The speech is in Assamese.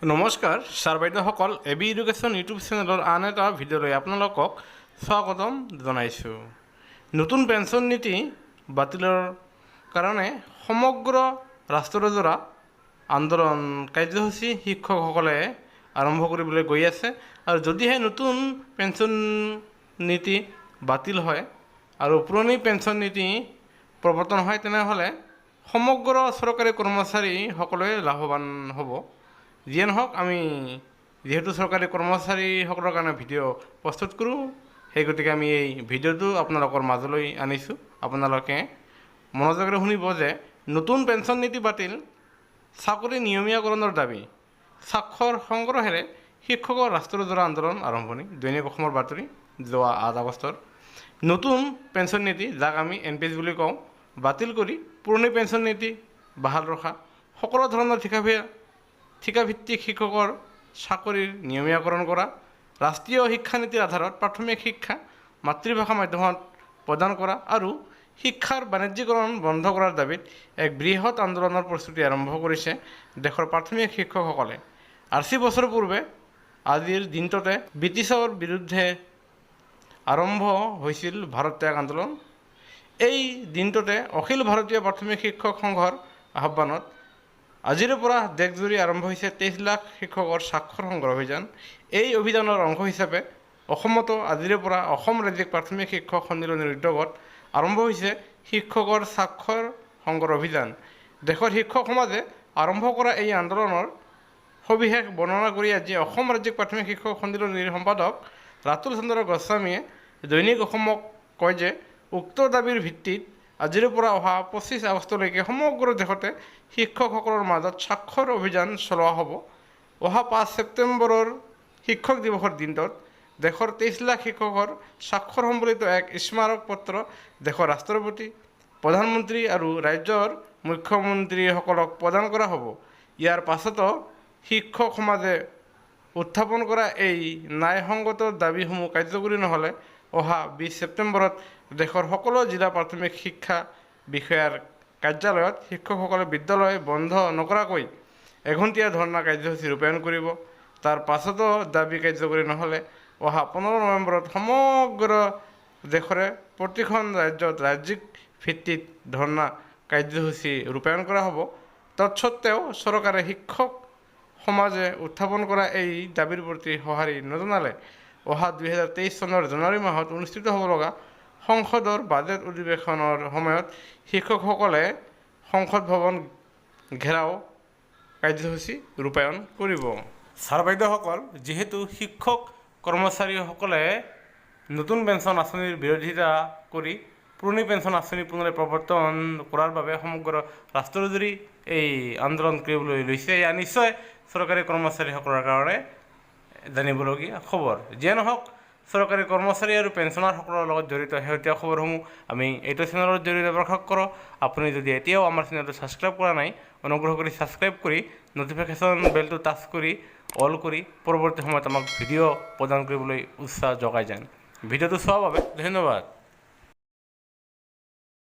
নমস্কাৰ ছাৰ বাইদেউসকল এবি এডুকেশ্যন ইউটিউব চেনেলৰ আন এটা ভিডিঅ'লৈ আপোনালোকক স্বাগতম জনাইছোঁ। নতুন পেঞ্চন নীতি বাতিলৰ কাৰণে সমগ্ৰ ৰাষ্ট্ৰজোৰা আন্দোলন কাৰ্যসূচী শিক্ষকসকলে আৰম্ভ কৰিবলৈ গৈ আছে আৰু যদিহে নতুন পেঞ্চন নীতি বাতিল হয় আৰু পুৰণি পেঞ্চন নীতি প্ৰৱৰ্তন হয় তেনেহ'লে সমগ্ৰ চৰকাৰী কৰ্মচাৰীসকলে লাভৱান হ'ব। যিয়ে নহওক আমি যিহেতু চৰকাৰী কৰ্মচাৰীসকলৰ কাৰণে ভিডিঅ' প্ৰস্তুত কৰোঁ সেই গতিকে আমি এই ভিডিঅ'টো আপোনালোকৰ মাজলৈ আনিছোঁ। আপোনালোকে মনোযোগেৰে শুনিব যে নতুন পেঞ্চন নীতি বাতিল, চাকৰি নিয়মীয়াকৰণৰ দাবী, স্বাক্ষৰ সংগ্ৰহেৰে শিক্ষকৰ ৰাষ্ট্ৰজোৰা আন্দোলন আৰম্ভণি। দৈনিক অসমৰ বাতৰি যোৱা 8 আগষ্টৰ। নতুন পেঞ্চন নীতি যাক আমি NPS বুলি কওঁ বাতিল কৰি পুৰণি পেঞ্চন নীতি বাহাল ৰখা, সকলো ধৰণৰ ঠিকাভিত্তিক শিক্ষকৰ চাকৰিৰ নিয়মীয়াকৰণ কৰা, ৰাষ্ট্ৰীয় শিক্ষানীতিৰ আধাৰত প্ৰাথমিক শিক্ষা মাতৃভাষা মাধ্যমত প্ৰদান কৰা আৰু শিক্ষাৰ বাণিজ্যিকৰণ বন্ধ কৰাৰ দাবীত এক বৃহৎ আন্দোলনৰ প্ৰস্তুতি আৰম্ভ কৰিছে দেশৰ প্ৰাথমিক শিক্ষকসকলে। 80 বছৰ পূৰ্বে আজিৰ দিনটোতে ব্ৰিটিছৰ বিৰুদ্ধে আৰম্ভ হৈছিল ভাৰত ত্যাগ আন্দোলন। এই দিনটোতে অখিল ভাৰতীয় প্ৰাথমিক শিক্ষক সংঘৰ আহ্বানত আজিৰে পৰা দেশজুৰি আৰম্ভ হৈছে 23 লাখ শিক্ষকৰ স্বাক্ষৰ সংগ্ৰহ অভিযান। এই অভিযানৰ অংশ হিচাপে অসমতো আজিৰে পৰা অসম ৰাজ্যিক প্ৰাথমিক শিক্ষক সন্মিলনীৰ উদ্যোগত আৰম্ভ হৈছে শিক্ষকৰ স্বাক্ষৰ সংগ্ৰহ অভিযান। দেশৰ শিক্ষক সমাজে আৰম্ভ কৰা এই আন্দোলনৰ সবিশেষ বৰ্ণনা কৰি আজি অসম ৰাজ্যিক প্ৰাথমিক শিক্ষক সন্মিলনীৰ সম্পাদক ৰাতুল চন্দ্ৰ গোস্বামীয়ে দৈনিক অসমক কয় যে উক্ত দাবীৰ ভিত্তিত আজিৰে পৰা অহা 25 আগষ্টলৈকে সমগ্ৰ দেশতে শিক্ষকসকলৰ মাজত স্বাক্ষৰ অভিযান চলোৱা হ'ব। অহা 5 ছেপ্টেম্বৰৰ শিক্ষক দিৱসৰ দিনটোত দেশৰ 23 লাখ শিক্ষকৰ স্বাক্ষৰ সম্বলিত এক স্মাৰক পত্ৰ দেশৰ ৰাষ্ট্ৰপতি, প্ৰধানমন্ত্ৰী আৰু ৰাজ্যৰ মুখ্যমন্ত্ৰীসকলক প্ৰদান কৰা হ'ব। ইয়াৰ পাছতো শিক্ষক সমাজে উত্থাপন কৰা এই ন্যায়সংগত দাবীসমূহ কাৰ্যকৰী নহ'লে অহা 20 ছেপ্টেম্বৰত দেশৰ সকলো জিলা প্ৰাথমিক শিক্ষা বিষয়াৰ কাৰ্যালয়ত শিক্ষকসকলে বিদ্যালয় বন্ধ নকৰাকৈ এঘণ্টীয়া ধৰ্ণা কাৰ্যসূচী ৰূপায়ণ কৰিব। তাৰ পাছতো দাবী কাৰ্যকৰী নহ'লে অহা 15 নৱেম্বৰত সমগ্ৰ দেশৰে প্ৰতিখন ৰাজ্যত ৰাজ্যিক ভিত্তিত ধৰ্ণা কাৰ্যসূচী ৰূপায়ণ কৰা হ'ব। তৎসত্ত্বেও চৰকাৰে শিক্ষক সমাজে উত্থাপন কৰা এই দাবীৰ প্ৰতি সঁহাৰি নজনালে অহা 2023 চনৰ জানুৱাৰী মাহত অনুষ্ঠিত হ'ব লগা সংসদৰ বাজেট অধিৱেশনৰ সময়ত শিক্ষকসকলে সংসদ ভৱন ঘেৰাও কাৰ্যসূচী ৰূপায়ণ কৰিব। ছাৰ বাইদেউসকল, যিহেতু শিক্ষক কৰ্মচাৰীসকলে নতুন পেঞ্চন আঁচনিৰ বিৰোধিতা কৰি পুৰণি পেঞ্চন আঁচনি পুনৰ প্ৰৱৰ্তন কৰাৰ বাবে সমগ্ৰ ৰাষ্ট্ৰজুৰি এই আন্দোলন কৰিবলৈ লৈছে, এয়া নিশ্চয় চৰকাৰী কৰ্মচাৰীসকলৰ কাৰণে জানিবলগীয়া খবৰ। যিয়ে নহওক, চৰকাৰী কৰ্মচাৰী আৰু পেঞ্চনাৰসকলৰ লগত জড়িত শেহতীয়া খবৰসমূহ আমি এইটো চেনেলৰ জৰিয়তে প্ৰকাশ কৰোঁ। আপুনি যদি এতিয়াও আমাৰ চেনেলটো ছাবস্ক্ৰাইব কৰা নাই, অনুগ্ৰহ কৰি ছাবস্ক্ৰাইব কৰি ন'টিফিকেশ্যন বেলটো টাচ কৰি অল কৰি পৰৱৰ্তী সময়ত আমাক ভিডিঅ' প্ৰদান কৰিবলৈ উৎসাহ যোগাই যান। ভিডিঅ'টো চোৱাৰ বাবে ধন্যবাদ।